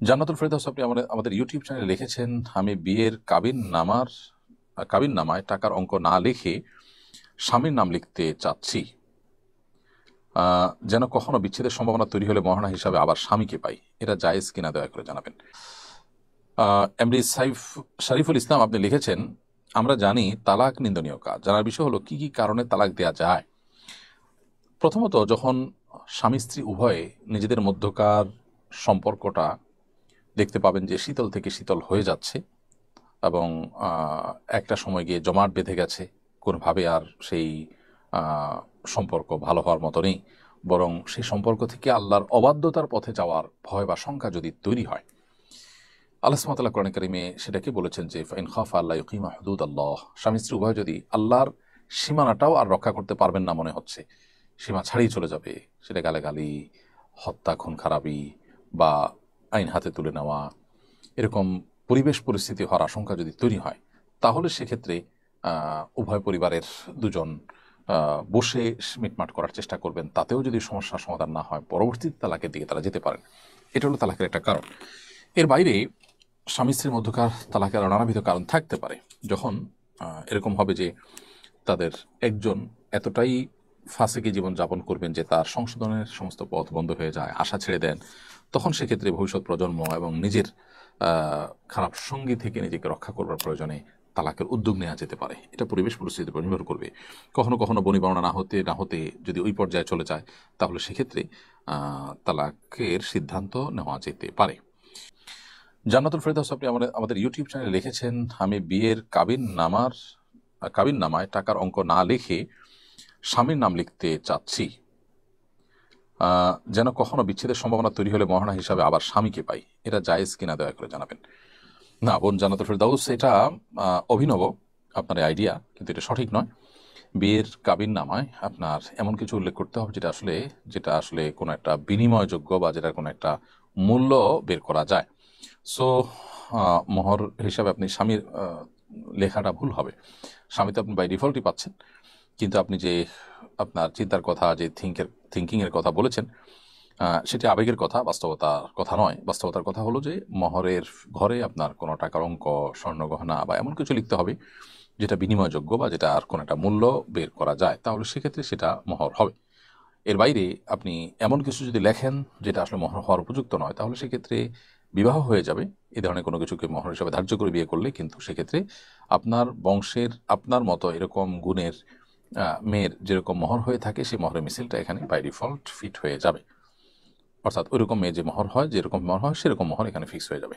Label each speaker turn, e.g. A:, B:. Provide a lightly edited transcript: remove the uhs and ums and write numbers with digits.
A: জান্নাতুল ফেরদৌস আপনি আমাদের ইউটিউব চ্যানেলে লিখেছেন, আমি বিয়ের কাবিননামায় টাকার অঙ্ক না লিখে স্বামীর নাম লিখতে চাচ্ছি, যেন কখনো বিচ্ছেদের সম্ভাবনা তৈরি হলে মহারণা হিসাবে আবার স্বামীকে পাই। এটা জায়েজ কিনা দয়া করে জানাবেন। এমডি শরীফুল ইসলাম আপনি লিখেছেন, আমরা জানি তালাক নিন্দনীয় কাজ। জানার বিষয় হলো কি কি কারণে তালাক দেয়া যায়। প্রথমত, যখন স্বামী স্ত্রী উভয়ে নিজেদের মধ্যকার সম্পর্কটা দেখতে পাবেন যে শীতল থেকে শীতল হয়ে যাচ্ছে এবং একটা সময় গিয়ে জমাট বেঁধে গেছে, কোনোভাবে আর সেই সম্পর্ক ভালো হওয়ার মতো নেই, বরং সেই সম্পর্ক থেকে আল্লাহর অবাধ্যতার পথে যাওয়ার ভয় বা শঙ্কা যদি তৈরি হয়, আল্লাহ সুবহানাহু ওয়া তাআলা কোরআনে কারিমে সেটাকে বলেছেন যে ফাইন খাফা আল্লাহ ইউকিমা হুদুদ আল্লাহ, স্বামী স্ত্রী উভয় যদি আল্লাহর সীমানাটাও আর রক্ষা করতে পারবেন না মনে হচ্ছে, সীমা ছাড়িয়ে চলে যাবে, সেটা গালাগালি, হত্যা, খুন খারাপি বা আইন হাতে তুলে নেওয়া, এরকম পরিবেশ পরিস্থিতি হওয়ার আশঙ্কা যদি তৈরি হয়, তাহলে সেক্ষেত্রে উভয় পরিবারের দুজন বসে মিটমাট করার চেষ্টা করবেন। তাতেও যদি সমস্যার সমাধান না হয়, পরবর্তীতে তালাকের দিকে তারা যেতে পারেন। এটা হলো তালাকের একটা কারণ। এর বাইরে স্বামী স্ত্রীর মধ্যকার তালাকের নানাবিধ কারণ থাকতে পারে। যখন এরকম হবে যে তাদের একজন এতটাই ফাঁসেকি জীবন যাপন করবেন যে তার সংশোধনের সমস্ত পথ বন্ধ হয়ে যায়, আশা ছেড়ে দেন, তখন সেক্ষেত্রে ভবিষ্যৎ প্রজন্ম এবং নিজের খারাপ সঙ্গী থেকে নিজেকে রক্ষা করবার প্রয়োজনে তালাকের উদ্যোগ নেওয়া যেতে পারে। এটা পরিবেশ পরিস্থিতির উপর নির্ভর করবে। কখনো কখনো বনিবর্ণনা না হতে যদি ওই পর্যায়ে চলে যায়, তাহলে সেক্ষেত্রে তালাকের সিদ্ধান্ত নেওয়া যেতে পারে। জান্নাতুল ফেরদৌস আপনি আমাদের ইউটিউব চ্যানেলে লিখেছেন, আমি বিয়ের কাবিননামায় টাকার অঙ্ক না লিখে স্বামীর নাম লিখতে চাচ্ছি, যেন কখনো বিচ্ছেদের সম্ভাবনা তৈরি হলে মহারণা হিসাবে আবার স্বামীকে পাই। এটা জায়েজ কিনা দয়া করে জানাবেন। না বোন জান্নাতুল ফেরদৌস, এটা অভিনব আপনার আইডিয়া, কিন্তু এটা সঠিক নয়। বিয়ের কাবিননামায় আপনার এমন কিছু উল্লেখ করতে হবে যেটা আসলে কোনো একটা বিনিময়যোগ্য বা যেটার কোনো একটা মূল্য বের করা যায়। সো মোহর হিসাবে আপনি স্বামীর লেখাটা ভুল হবে। স্বামী তো আপনি বাই ডিফল্টই পাচ্ছেন, কিন্তু আপনি যে আপনার চিন্তার কথা, যে থিঙ্কিংয়ের কথা বলেছেন, সেটি আবেগের কথা, বাস্তবতার কথা নয়। বাস্তবতার কথা হলো যে মহরের ঘরে আপনার কোনো টাকার অঙ্ক, স্বর্ণগহনা বা এমন কিছু লিখতে হবে যেটা বিনিময়যোগ্য বা যেটা আর কোনো একটা মূল্য বের করা যায়, তাহলে সেক্ষেত্রে সেটা মহর হবে। এর বাইরে আপনি এমন কিছু যদি লেখেন যেটা আসলে মহর হওয়ার উপযুক্ত নয়, তাহলে সেক্ষেত্রে বিবাহ হয়ে যাবে। এ ধরনের কোনো কিছুকে মহর হিসাবে ধার্য করে বিয়ে করলে কিন্তু সেক্ষেত্রে আপনার বংশের আপনার মতো এরকম গুণের মেয়ের যেরকম মহর হয়ে থাকে, সেই মহরের মিছিলটা এখানে বাই ডিফল্ট ফিট হয়ে যাবে। অর্থাৎ ওইরকম মেয়ে যে মহর হয়, যেরকম মহর হয় সেরকম মহর এখানে ফিক্স হয়ে যাবে।